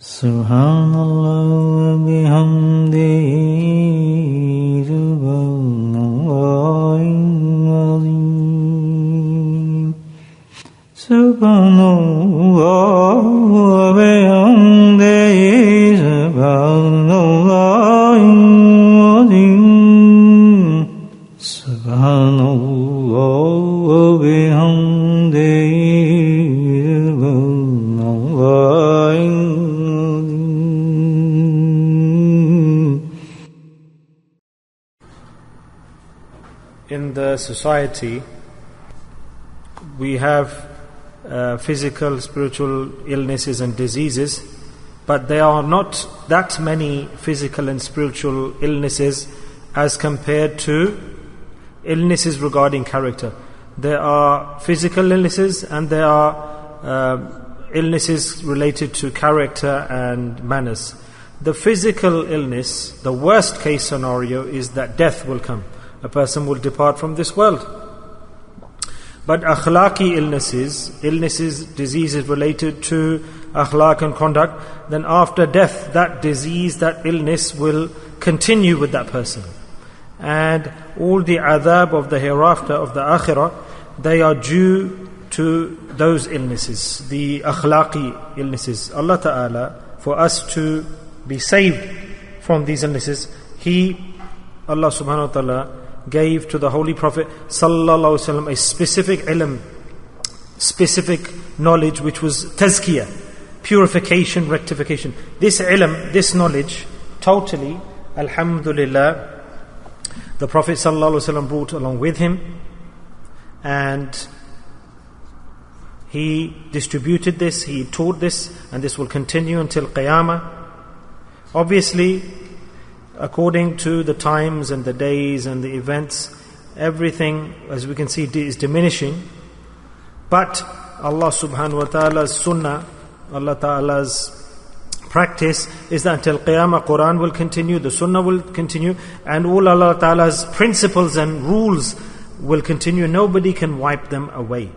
Subhanallah wa bihamdihi subhanallahil azim. Subhanallah wa bihamdihi subhanallahil azim. Subhanallah wa bihamdihi subhanallahil. In the society, we have physical, spiritual illnesses and diseases, but there are not that many physical and spiritual illnesses as compared to illnesses regarding character. There are physical illnesses and there are illnesses related to character and manners. The physical illness, the worst case scenario is that death will come. A person will depart from this world. But akhlaqi illnesses, diseases related to akhlaq and conduct, then after death, that disease, that illness will continue with that person. And all the adhab of the hereafter, of the akhirah, they are due to those illnesses, the akhlaqi illnesses. Allah Ta'ala, for us to be saved from these illnesses, Allah Subhanahu wa Ta'ala, gave to the Holy Prophet Sallallahu Alaihi Wasallam a specific ilm, specific knowledge, which was tazkiyah, purification, rectification. This ilm, this knowledge, totally, alhamdulillah, the Prophet Sallallahu Alaihi Wasallam brought along with him, and he distributed this, he taught this, and this will continue until Qiyamah. Obviously, according to the times and the days and the events, everything, as we can see, is diminishing. But Allah subhanahu wa ta'ala's sunnah, Allah ta'ala's practice is that until Qiyamah, Quran will continue, the sunnah will continue, and all Allah ta'ala's principles and rules will continue. Nobody can wipe them away.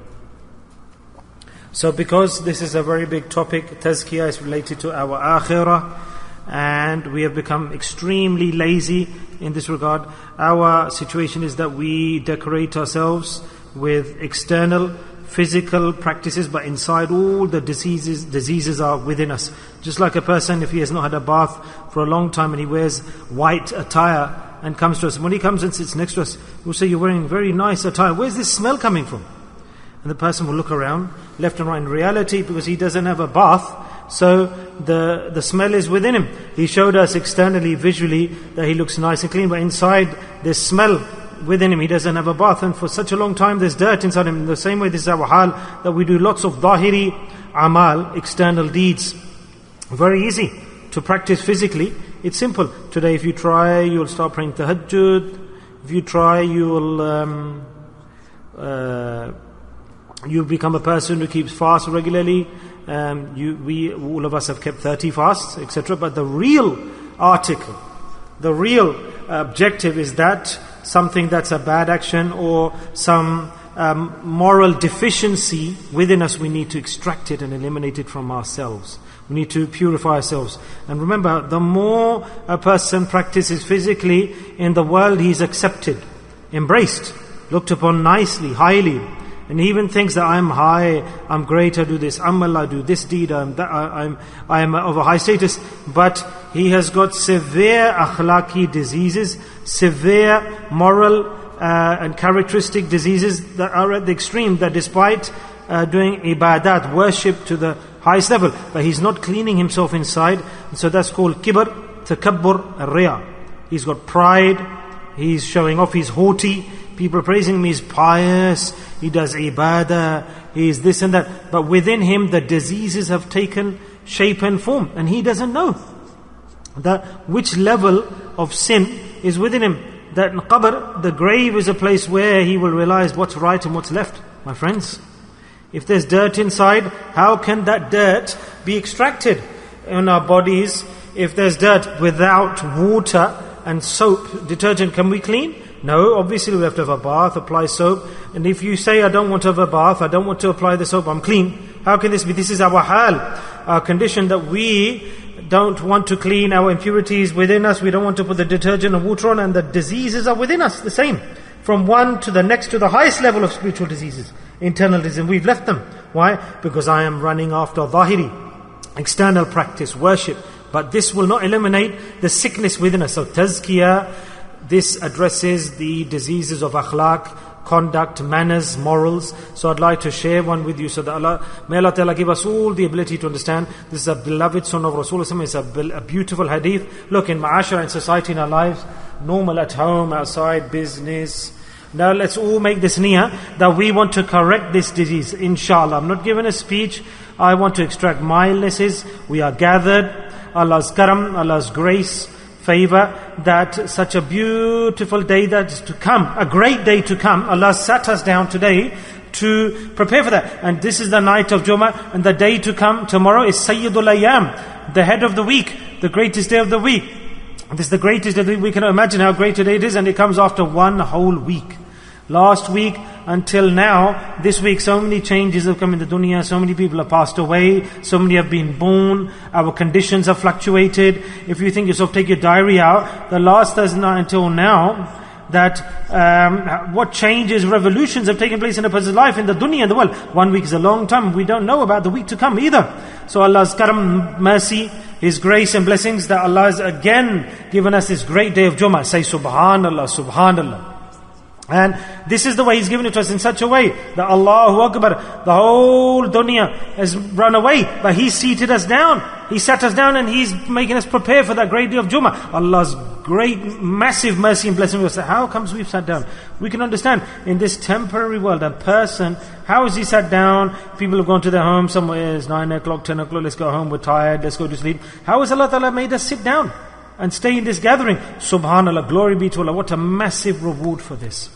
So because this is a very big topic, tazkiyah is related to our akhirah, and we have become extremely lazy in this regard. Our situation is that we decorate ourselves with external physical practices, but inside all the diseases are within us. Just like a person, if he has not had a bath for a long time and he wears white attire and comes to us, when he comes and sits next to us, we'll say, "You're wearing very nice attire. Where's this smell coming from?" And the person will look around, left and right. In reality, because he doesn't have a bath, so the smell is within him. He showed us externally, visually, that he looks nice and clean, but inside there's smell within him. He doesn't have a bath, and for such a long time there's dirt inside him. In the same way, this is our hal, that we do lots of dhahiri amal, external deeds. Very easy to practice physically. It's simple. Today, if you try, you'll start praying tahajjud. If you try, you become a person who keeps fast regularly. All of us have kept 30 fasts, etc. But the real article, the real objective is that something that's a bad action or some moral deficiency within us, we need to extract it and eliminate it from ourselves. We need to purify ourselves. And remember, the more a person practices physically in the world, he's accepted, embraced, looked upon nicely, highly. And he even thinks that I'm high, I'm great, I do this, I do this deed, I am of a high status. But he has got severe akhlaqi diseases, severe moral and characteristic diseases that are at the extreme, that despite doing ibadat, worship to the highest level, but he's not cleaning himself inside. And so that's called kibr, takabbur, riya. He's got pride, he's showing off, he's haughty. People praising him, he's pious, he does ibadah, he is this and that. But within him, the diseases have taken shape and form. And he doesn't know that which level of sin is within him. That qabr, the grave, is a place where he will realize what's right and what's left. My friends, if there's dirt inside, how can that dirt be extracted in our bodies? If there's dirt, without water and soap, detergent, can we clean? No, obviously we have to have a bath, apply soap. And if you say, I don't want to have a bath, I don't want to apply the soap, I'm clean. How can this be? This is our hal. our condition that we don't want to clean our impurities within us, we don't want to put the detergent and water on, and the diseases are within us, the same. From one to the next, to the highest level of spiritual diseases, internal diseases, we've left them. Why? Because I am running after zahiri, external practice, worship. But this will not eliminate the sickness within us. So tazkiyah, this addresses the diseases of akhlaq, conduct, manners, morals. So I'd like to share one with you, so that may Allah Ta'ala give us all the ability to understand. This is a beloved sunnah of Rasulullah. It's a beautiful hadith. Look, in ma'ashara, in society, in our lives, normal at home, outside, business. Now let's all make this niyyah that we want to correct this disease, inshallah. I'm not giving a speech. I want to extract mildnesses. We are gathered. Allah's karam, Allah's grace, favor, that such a beautiful day that is to come, a great day to come. Allah sat us down today to prepare for that. And this is the night of Jummah, and the day to come tomorrow is Sayyidul Ayyam, the head of the week, the greatest day of the week. This is the greatest day of the week. We can imagine how great a day it is, and it comes after one whole week. Last week until now, this week, so many changes have come in the dunya, so many people have passed away, so many have been born, our conditions have fluctuated. If you think yourself, take your diary out, the last Thursday night until now, that what changes, revolutions have taken place in a person's life, in the dunya, in the world. 1 week is a long time, we don't know about the week to come either. So Allah's karam, mercy, His grace and blessings, that Allah has again given us this great day of Jummah. Say Subhanallah, Subhanallah. And this is the way He's given it to us, in such a way that Allahu Akbar, the whole dunya has run away, but He seated us down. He sat us down, and He's making us prepare for that great day of Jummah. Allah's great, massive mercy and blessing was, how comes we've sat down? We can understand, in this temporary world, a person, how is he sat down? People have gone to their home, somewhere it's 9 o'clock, 10 o'clock, let's go home, we're tired, let's go to sleep. How has Allah Ta'ala made us sit down and stay in this gathering? Subhanallah, glory be to Allah. What a massive reward for this.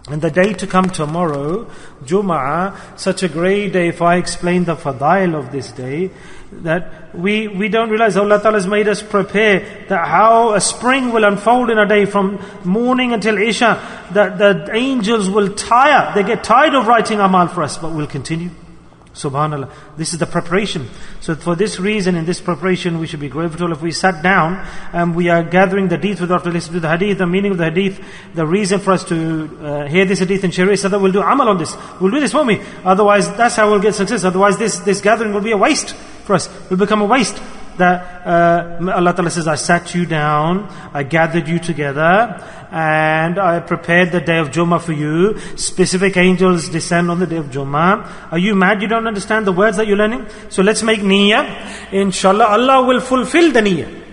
And the day to come tomorrow, Jum'ah, such a great day. If I explain the fadail of this day, that we don't realize Allah Ta'ala has made us prepare, that how a spring will unfold in a day from morning until Isha, that the angels will tire, they get tired of writing amal for us, but we'll continue. Subhanallah. This is the preparation. So for this reason, in this preparation, we should be grateful. If we sat down and we are gathering the hadith, without to listen to the hadith, the meaning of the hadith, the reason for us to hear this hadith and share it, so that we'll do amal on this. We'll do this, won't we? Otherwise, that's how we'll get success. Otherwise, this gathering will be a waste for us. It will become a waste. That Allah Ta'ala says, I sat you down, I gathered you together, and I prepared the day of Jummah for you. Specific angels descend on the day of Jummah. Are you mad you don't understand the words that you're learning? So let's make niyyah. Inshallah, Allah will fulfill the niyyah.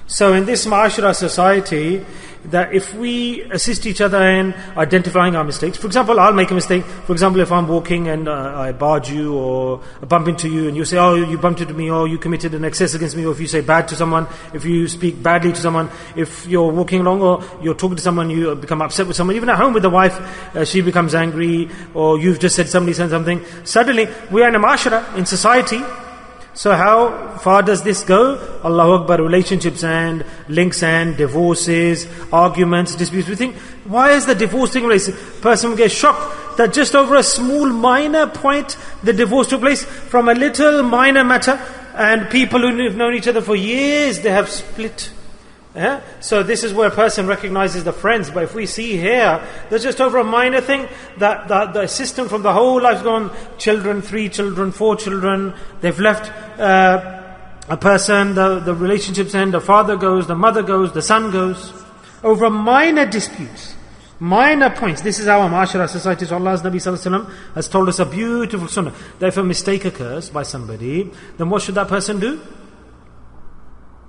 So in this ma'ashara society, that if we assist each other in identifying our mistakes, for example, I'll make a mistake. For example, if I'm walking and I barge you or bump into you, and you say, oh, you bumped into me, or you committed an excess against me, or if you say bad to someone, if you speak badly to someone, if you're walking along or you're talking to someone, you become upset with someone, even at home with the wife, she becomes angry, or you've just said somebody said something. Suddenly, we are in a ma'ashara, in society. So how far does this go? Allahu Akbar, relationships and links and divorces, arguments, disputes. We think, why is the divorce taking place? Person will get shocked that just over a small minor point, the divorce took place from a little minor matter, and people who have known each other for years, they have split. Yeah? So this is where a person recognizes the friends. But if we see here, there's just over a minor thing, that the system from the whole life gone, children, 3 children, 4 children, they've left a person, the relationships end, the father goes, the mother goes, the son goes, over minor disputes, minor points. This is our ma'ashara society. So Allah's Nabi Sallallahu Alaihi Wasallam has told us a beautiful sunnah, that if a mistake occurs by somebody, then what should that person do?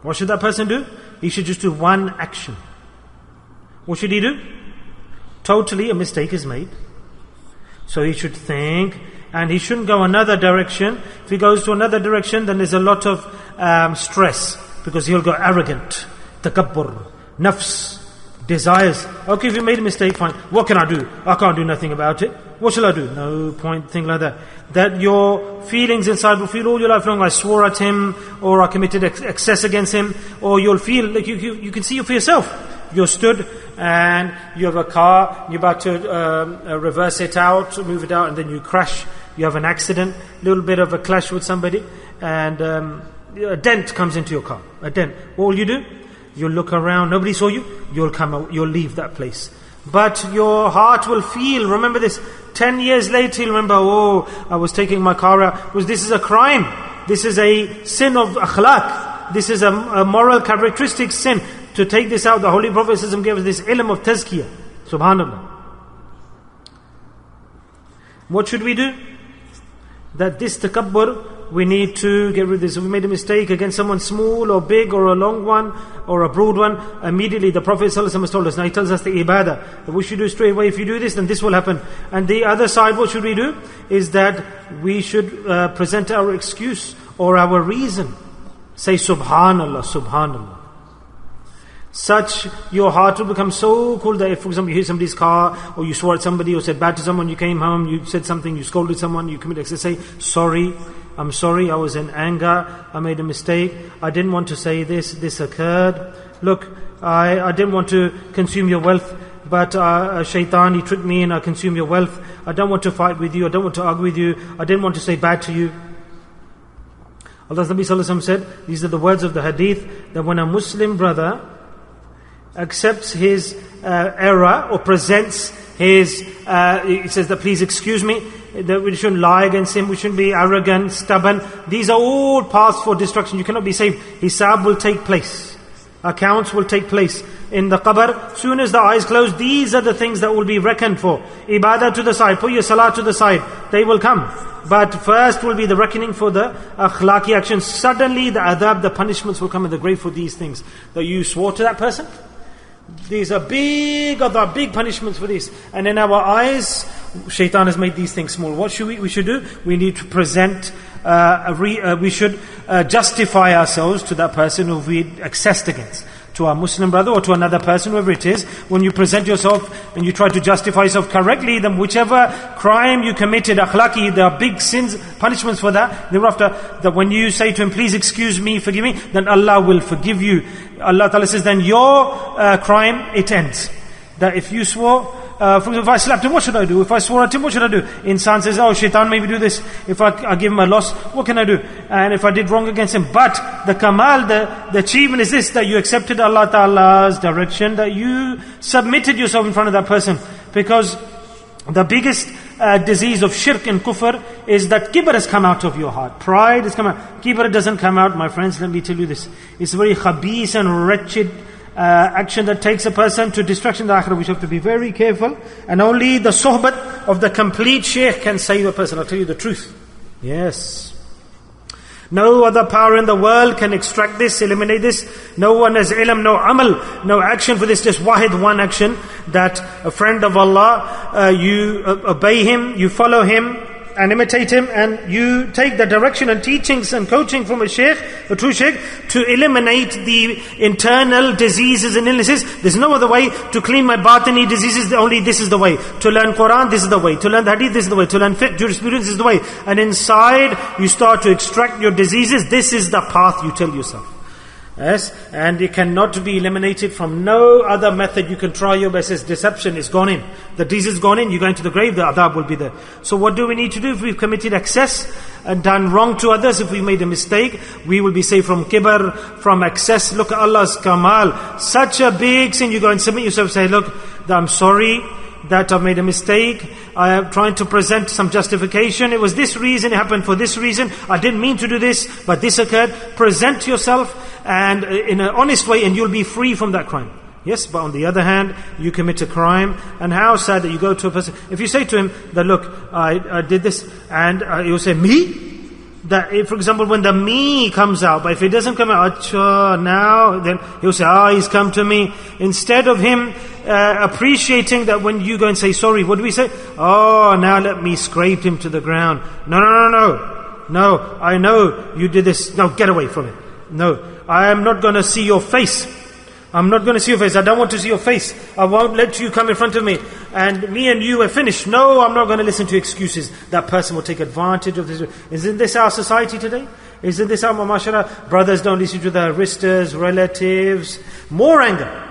What should that person do? He should just do one action. What should he do? Totally a mistake is made. So he should think, and he shouldn't go another direction. If he goes to another direction, then there's a lot of stress, because he'll go arrogant, takabbur, nafs, desires. Okay, if you made a mistake, fine. What can I do? I can't do nothing about it. What shall I do? No point, thing like that. That your feelings inside will feel all your life long, I swore at him, or I committed excess against him, or you'll feel like you can see it for yourself. You're stood and you have a car, you're about to reverse it out, move it out, and then you crash You have an accident, little bit of a clash with somebody, and a dent comes into your car. A dent. What will you do? You'll look around, nobody saw you, you'll come out, you'll leave that place. But your heart will feel, remember this, 10 years later you'll remember, oh, I was taking my car out, because this is a crime. This is a sin of akhlaq. This is a moral characteristic sin. To take this out, the Holy Prophet ﷺ gave us this ilm of tazkiyah. Subhanallah. What should we do? That this takabbur, we need to get rid of this. If we made a mistake against someone small or big or a long one or a broad one, immediately the Prophet ﷺ has told us. Now he tells us the ibadah that we should do straight away. If you do this, then this will happen. And the other side, what should we do? Is that we should present our excuse or our reason. Say Subhanallah, Subhanallah. Such, your heart will become so cool that if, for example, you hit somebody's car, or you swore at somebody, or said bad to someone, you came home, you said something, you scolded someone, you committed, say, sorry, I'm sorry, I was in anger, I made a mistake, I didn't want to say this occurred. Look, I didn't want to consume your wealth, but shaitan, he tricked me and I consumed your wealth. I don't want to fight with you, I don't want to argue with you, I didn't want to say bad to you. Allah's Nabi Sallallahu Alaihi Wasallam said, these are the words of the hadith, that when a Muslim brother accepts his error or presents his, he says that please excuse me, that we shouldn't lie against him, we shouldn't be arrogant, stubborn. These are all paths for destruction. You cannot be saved. Hisab will take place. Accounts will take place in the qabr. Soon as the eyes close, these are the things that will be reckoned for. Ibadah to the side, put your salah to the side. They will come. But first will be the reckoning for the akhlaqi actions. Suddenly the adab, the punishments will come in the grave for these things. That you swore to that person. These are big punishments for this. And in our eyes, shaitan has made these things small. What should we should do? We need to present, we should justify ourselves to that person who we accessed against. To our Muslim brother or to another person, whoever it is. When you present yourself and you try to justify yourself correctly, then whichever crime you committed, akhlaqi, there are big sins, punishments for that. Thereafter, that when you say to him, please excuse me, forgive me, then Allah will forgive you. Allah Ta'ala says, then your crime, it ends. That if you swore, for example, if I slapped him, what should I do? If I swore at him, what should I do? Insan says, oh, shaitan made me do this. If I give him a loss, what can I do? And if I did wrong against him. But the kamal, the achievement is this, that you accepted Allah Ta'ala's direction, that you submitted yourself in front of that person. Because the biggest disease of shirk and kufr is that kibr has come out of your heart. Pride has come out. Kibr doesn't come out, my friends, let me tell you this. It's a very khabis and wretched action that takes a person to destruction in the akhirah. We have to be very careful. And only the sohbat of the complete shaykh can save a person. I'll tell you the truth. Yes. No other power in the world can extract this, eliminate this. No one has ilm, no amal, no action for this. Just wahid, one action. That a friend of Allah, you obey him, you follow him, and imitate him, and you take the direction and teachings and coaching from a shaykh, a true shaykh, to eliminate the internal diseases and illnesses. There's no other way to clean my batini diseases, only this is the way. To learn Quran, this is the way. To learn the hadith, this is the way. To learn fiqh, jurisprudence, this is the way. And inside, you start to extract your diseases. This is the path you tell yourself. Yes, and it cannot be eliminated from no other method. You can try your best. Deception is gone in. The disease is gone in. You're going to the grave, the adab will be there. So what do we need to do? If we've committed excess and done wrong to others, if we made a mistake, we will be saved from kibr, from excess. Look at Allah's kamal. Such a big sin. You go and submit yourself, say, look, I'm sorry that I've made a mistake. I am trying to present some justification. It was this reason, it happened for this reason. I didn't mean to do this, but this occurred. Present yourself and in an honest way, and you'll be free from that crime. Yes, but on the other hand, you commit a crime, and how sad that you go to a person. If you say to him that, look, I did this, and he'll say, me? That, if, for example, when the me comes out, but if it doesn't come out, acha, now, then he'll say, he's come to me. Instead of him appreciating that when you go and say sorry, what do we say? Oh, now let me scrape him to the ground. No, I know you did this. No, get away from it. No, I am not going to see your face. I'm not going to see your face. I don't want to see your face. I won't let you come in front of me. And me and you are finished. No, I'm not going to listen to excuses. That person will take advantage of this. Isn't this our society today? Isn't this our, mashallah, brothers don't listen to their sisters, relatives. More anger.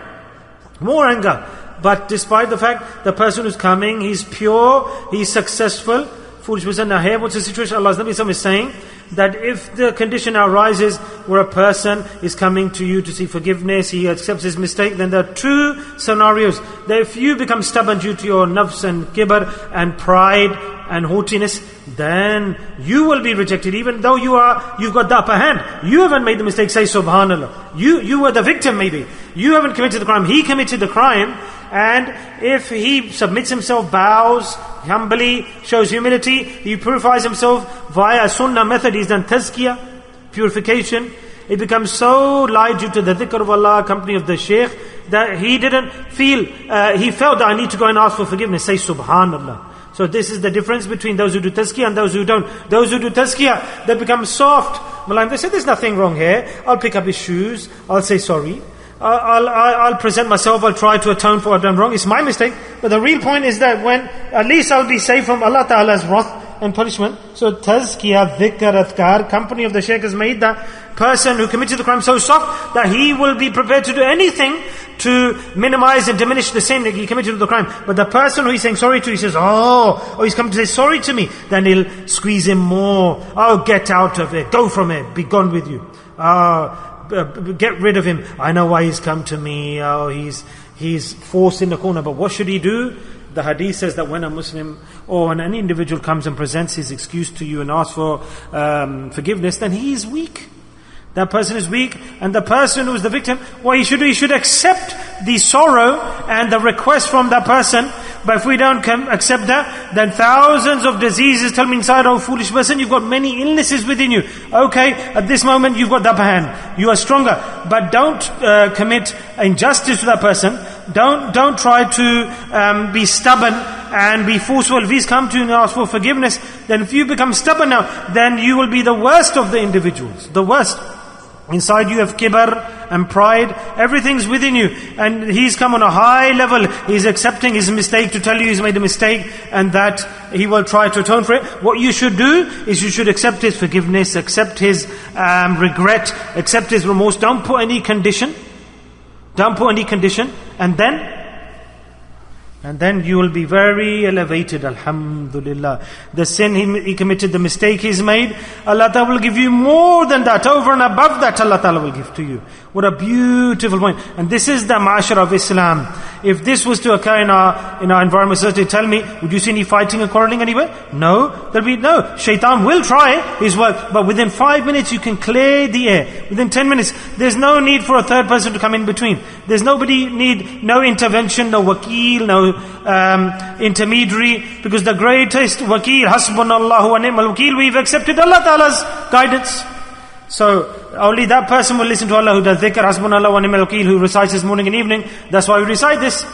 But despite the fact, the person who's coming, he's pure, he's successful. foolish person. Now here, what's the situation? Allah's Nabi is saying that if the condition now arises where a person is coming to you to seek forgiveness, he accepts his mistake, then there are two scenarios. That if you become stubborn due to your nafs and kibr and pride and haughtiness, then you will be rejected, even though you've got the upper hand. You haven't made the mistake, say subhanallah. You were the victim maybe. You haven't committed the crime, he committed the crime. And if he submits himself, bows humbly, shows humility, he purifies himself via sunnah method, he's done tazkiyah, purification, it becomes so light due to the dhikr of Allah, company of the Shaykh, that he didn't feel, he felt that I need to go and ask for forgiveness, say subhanallah. So this is the difference between those who do tazkiyah and those who don't. Those who do tazkiyah, they become soft. They say there's nothing wrong here. I'll pick up his shoes, I'll say sorry. I'll present myself, I'll try to atone for what I've done wrong. It's my mistake. But the real point is that when, at least I'll be safe from Allah Ta'ala's wrath and punishment. So tazkiyah, dhikr, adhkar, company of the Shaykh has made that person who committed the crime so soft that he will be prepared to do anything to minimize and diminish the sin that he committed the crime. But the person who he's saying sorry to, he says, oh, he's come to say sorry to me, then he'll squeeze him more. Oh, get out of it, go from it, be gone with you. Get rid of him. I know why he's come to me. Oh, he's forced in the corner. But what should he do? The hadith says that when a Muslim or when any individual comes and presents his excuse to you and asks for forgiveness, then he is weak. That person is weak, and the person who is the victim, what he should do, he should accept the sorrow and the request from that person. But if we don't accept that, then thousands of diseases tell me inside, oh foolish person, you've got many illnesses within you. Okay, at this moment you've got the upper hand, you are stronger. But don't commit injustice to that person. Don't try to be stubborn and be forceful. If he's come to you and ask for forgiveness, then if you become stubborn now, then you will be the worst of the individuals. The worst. Inside you have kibr and pride, everything's within you, and he's come on a high level, he's accepting his mistake to tell you he's made a mistake and that he will try to atone for it. What you should do is you should accept his forgiveness, accept his regret, accept his remorse. Don't put any condition, and then you will be very elevated, alhamdulillah. The sin he committed, the mistake he's made, Allah Ta'ala will give you more than that, over and above that Allah Ta'ala will give to you. What a beautiful point. And this is the ma'ashara of Islam. If this was to occur in our environment, so tell me, would you see any fighting and quarreling anywhere? No, there'll be no. Shaitan will try his work, but within 5 minutes you can clear the air. Within 10 minutes, there's no need for a third person to come in between. There's no intervention, no wakil, no intermediary, because the greatest wakil, hasbunallahu wa ni'mal wakil, we've accepted Allah Ta'ala's guidance. So only that person will listen to Allah who does dhikr, hasbunallahu wa ni'mal wakil, who recites this morning and evening. That's why we recite this.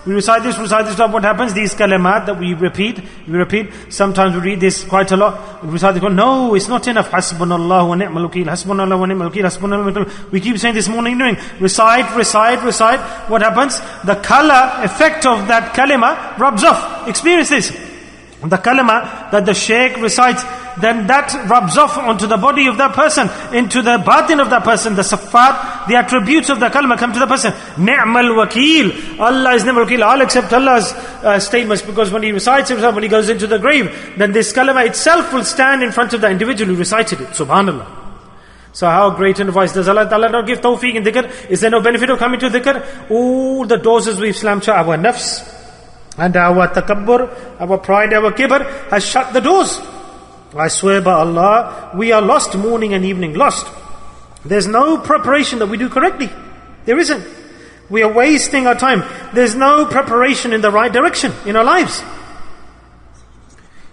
We recite this. What happens? These kalimat that we repeat. Sometimes we read this quite a lot. We recite this. No, it's not enough. Hasbunallahu wa ni'mal wakil, hasbunallahu wa ni'mal wakil, hasbunallahu wa ni'mal wakil. We keep saying this morning and evening. Recite. What happens? The color effect of that kalima rubs off. Experience this. The kalima that the Shaykh recites, then that rubs off onto the body of that person, into the batin of that person, the safat, the attributes of the kalima come to the person. Ni'mal wakil. Allah is ni'mal wakil. I'll accept Allah's statements, because when he recites himself, when he goes into the grave, then this kalima itself will stand in front of the individual who recited it. Subhanallah. So how great an advice. Does Allah not give tawfiq in dhikr? Is there no benefit of coming to dhikr? All the doors as we've slammed shut, our nafs and our takabbur, our pride, our kibr has shut the doors. I swear by Allah, we are lost morning and evening, lost. There's no preparation that we do correctly. There isn't. We are wasting our time. There's no preparation in the right direction in our lives.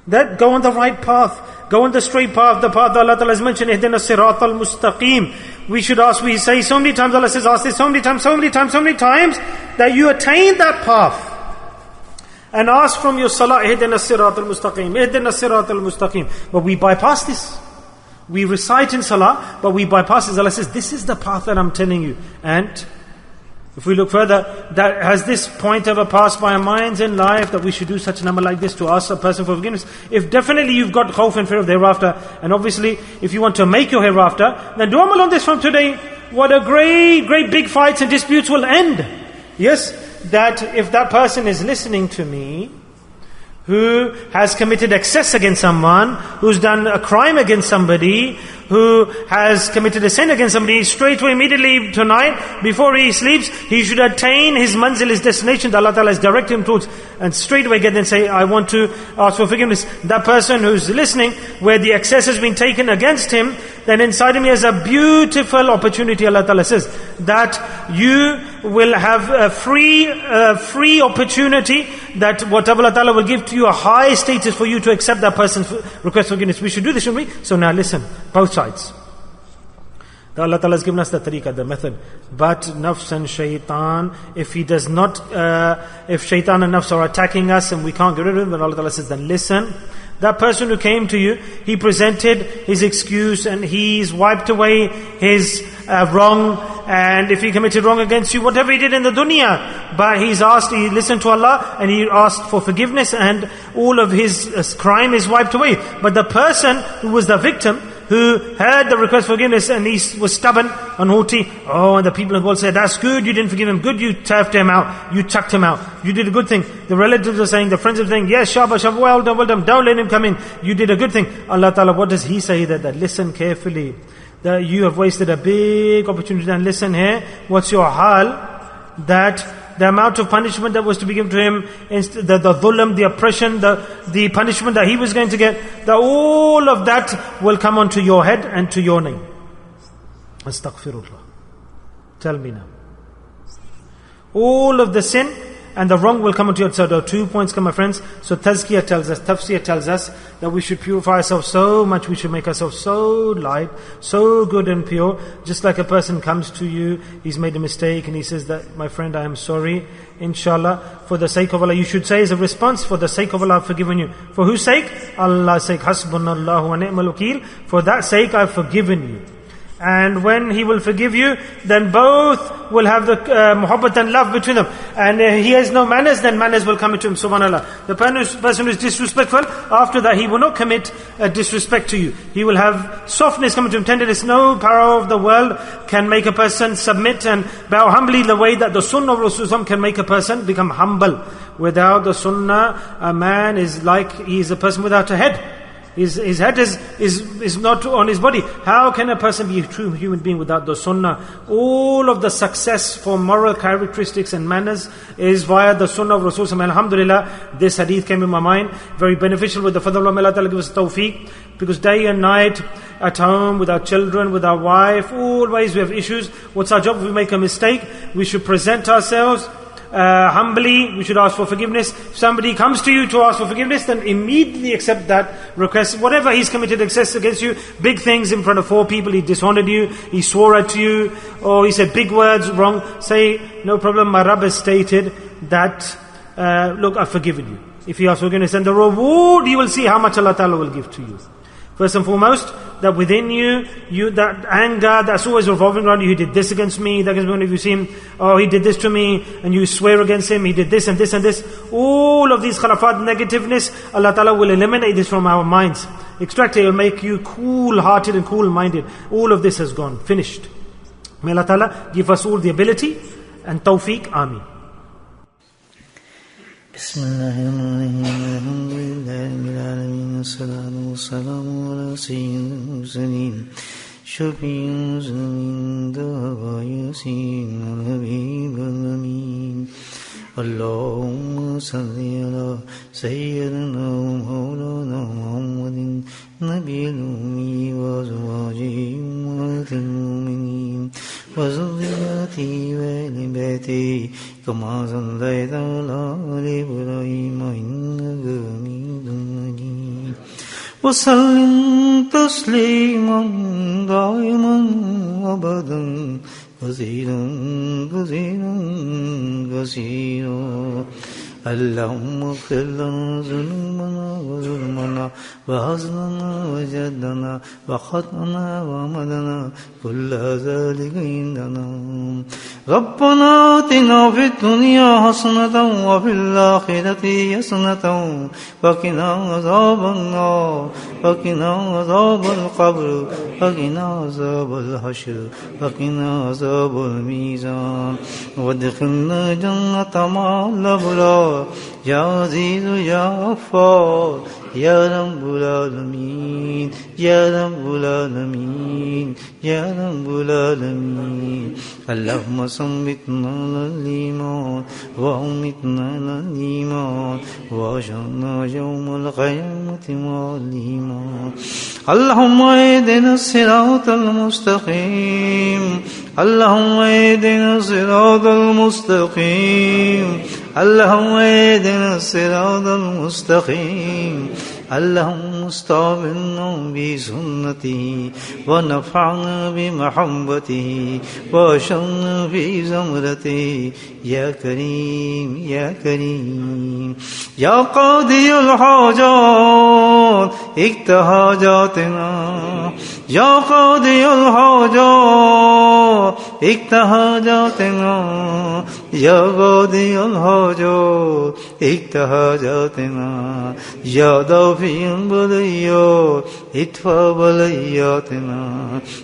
That go on the right path. Go on the straight path, the path that Allah Ta'ala has mentioned, Ihdina Sirat al-Mustaqim. We should ask, we say so many times, Allah says, ask this so many times, that you attain that path. And ask from your salah, Ihdina Sirat al-Mustaqim, Ihdina Sirat al-Mustaqim. But we bypass this. We recite in salah, but we bypass this. Allah says, this is the path that I'm telling you. And if we look further, that has this point ever passed by our minds in life that we should do such an amal like this to ask a person for forgiveness? If definitely you've got khawf and fear of the hereafter, and obviously if you want to make your hereafter, then do amal on this from today. What a great big fights and disputes will end. Yes, that if that person is listening to me, who has committed excess against someone, who's done a crime against somebody, who has committed a sin against somebody, straight away, immediately tonight, before he sleeps, he should attain his manzil, his destination that Allah Ta'ala has directed him towards, and straight away get there and say, I want to ask for forgiveness. That person who's listening, where the excess has been taken against him, then inside him he has a beautiful opportunity. Allah Ta'ala says that you will have a free opportunity, that whatever Allah Ta'ala will give to you, a high status for you to accept that person's request for forgiveness. We should do this, shouldn't we? So now listen, both sides. Allah Ta'ala has given us the tariqah, the method. But nafs and shaitan, if he does not, if shaitan and nafs are attacking us and we can't get rid of him, then Allah Ta'ala says, then listen. That person who came to you, he presented his excuse and he's wiped away his wrong, and if he committed wrong against you, whatever he did in the dunya, but he listened to Allah and he asked for forgiveness, and all of his crime is wiped away. But the person who was the victim, who heard the request for forgiveness and he was stubborn and haughty, and the people of the world said, that's good, you didn't forgive him, good, you turfed him out, you chucked him out, you did a good thing. The relatives are saying, the friends are saying, yes, Shabba, well done, don't let him come in, you did a good thing. Allah Ta'ala, what does He say that listen carefully, that you have wasted a big opportunity, and listen here, what's your hal, that the amount of punishment that was to be given to him, the dhulam, the oppression, the punishment that he was going to get, that all of that will come onto your head and to your name. Astaghfirullah. Tell me now. All of the sin and the wrong will come onto your head. So there are 2 points, my friends. So tazkiyah tells us, tafsir tells us that we should purify ourselves so much, we should make ourselves so light, so good and pure. Just like a person comes to you, he's made a mistake and he says that, my friend, I am sorry. Inshallah, for the sake of Allah, you should say as a response, for the sake of Allah, I've forgiven you. For whose sake? Allah's sake. Hasbunallahu wa ni'mal wakeel. For that sake, I've forgiven you. And when He will forgive you, then both will have the muhabbat and love between them. And he has no manners, then manners will come into him, subhanAllah. The person who is disrespectful, after that he will not commit disrespect to you. He will have softness come to him, tenderness. No power of the world can make a person submit and bow humbly the way that the sunnah of Rasulullah can make a person become humble. Without the sunnah, a man is like, he is a person without a head. His head is not on his body. How can a person be a true human being without the sunnah? All of the success for moral characteristics and manners is via the sunnah of Rasulullah. Alhamdulillah, this hadith came in my mind, very beneficial with the fadl of Allah. May Allah Ta'ala give us tawfiq, because day and night, at home, with our children, with our wife, always we have issues. What's our job? If we make a mistake, we should present ourselves humbly, we should ask for forgiveness. If somebody comes to you to ask for forgiveness, then immediately accept that request. Whatever he's committed excess against you, big things in front of 4 people, he dishonored you, he swore at you, or he said big words wrong, say, no problem, my Rabb has stated that, look, I've forgiven you. If you ask for forgiveness, and the reward, you will see how much Allah Ta'ala will give to you. First and foremost, that within you, that anger that's always revolving around you, he did this against me, that against me. If you see him, oh, he did this to me, and you swear against him, he did this and this and this. All of these khalafat, negativeness, Allah Ta'ala will eliminate this from our minds. Extract it, it will make you cool-hearted and cool-minded. All of this has gone, finished. May Allah Ta'ala give us all the ability and tawfiq. Ameen. Bismillahirrahmanirrahim. Alhamdulillahi rabbil alamin. Wassalatu wassalamu ala sayyidil mursalin. Shafi'il muslimin, dawa yasin, habibul amin. Allahumma salli ala sayyidina mawlana Muhammadin nabiyil ummi wa azwajihi ummatil mu'minin wa zurriyyatihi wa ahli baitihi kama sallaita ala ali Ibrahim innaka Hamidum Majid. Wa sallim tasliman daiman abadan كثيرا كثيرا كثيرا. اللهم اغفر لنا ذنوبنا وظلمنا وهزلنا وجدنا وخطأنا وعملنا كل ذلك عندنا. ربنا آتنا في الدنيا حسنة وفي الآخرة حسنة وقنا عذاب النار وقنا عذاب القبر وقنا عذاب الحشر وقنا عذاب الميزان وادخلنا جنة مع الأبرار يا عزيز يا غفار يا رب العالمين يا رب العالمين يا رب العالمين اللهم ثبتنا على الإيمان وأمتنا على الإيمان وأحشرنا يوم القيامة مع الإيمان اللهم اهدنا الصراط المستقيم اللهم اهدنا الصراط المستقيم اللهم اهدنا الصراط المستقيم اللهم استعملنا بسنته ونفعنا بمحبته واشرنا في زمرته يا كريم يا كريم يا قاضي الحاجات اقض حاجاتنا يا قاضي الحاجات اقض حاجاتنا يا قاضي الحاجات اقض حاجاتنا يا دافع البليات ادفع بلياتنا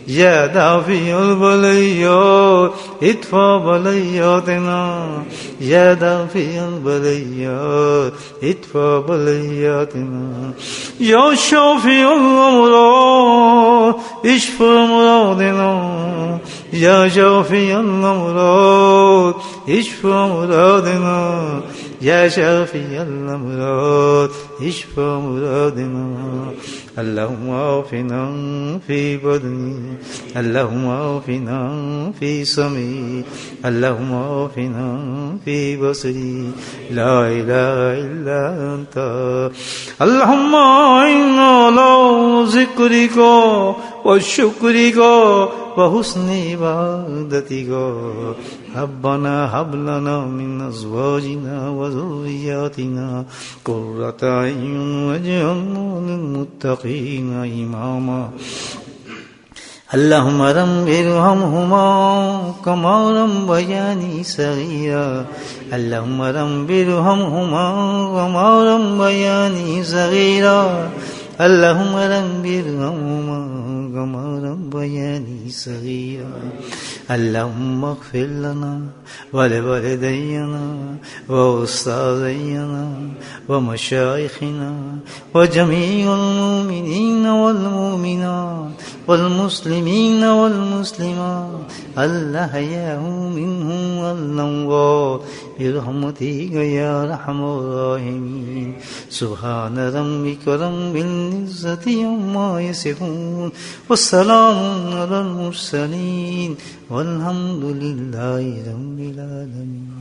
يا دافع البليات ادفع بلياتنا يا دافع البليات ادفع بلياتنا يا شافي الأمراض اشف مرادنا يا شافي الأمراض اشف مرادنا يا شافي الأمراض اشف مرادنا اللهم عافنا في بدني اللهم عافنا في سمعي اللهم عافنا في بصري لا إله إلا أنت اللهم إنا على ذكرك وشكرك وحسن عبادتك ربنا هب لنا من أزواجنا وذرياتنا قرة أعين واجعلنا للمتقين إماما اللهم رب ارحمهما كما ربياني صغيرا اللهم رب ارحمهما كما ربياني صغيرا اللهم رب ارحمهما كما ربياني صغيرا اللهم اغفر لنا ولوالدينا وأستاذينا ومشايخنا وجميع المؤمنين والمؤمنات والمسلمين والمسلمات الأحياء منهم والأموات برحمتك يا أرحم الراحمين سبحان ربك رب العزة عما يصفون والسلام على المرسلين والحمد لله رب العالمين.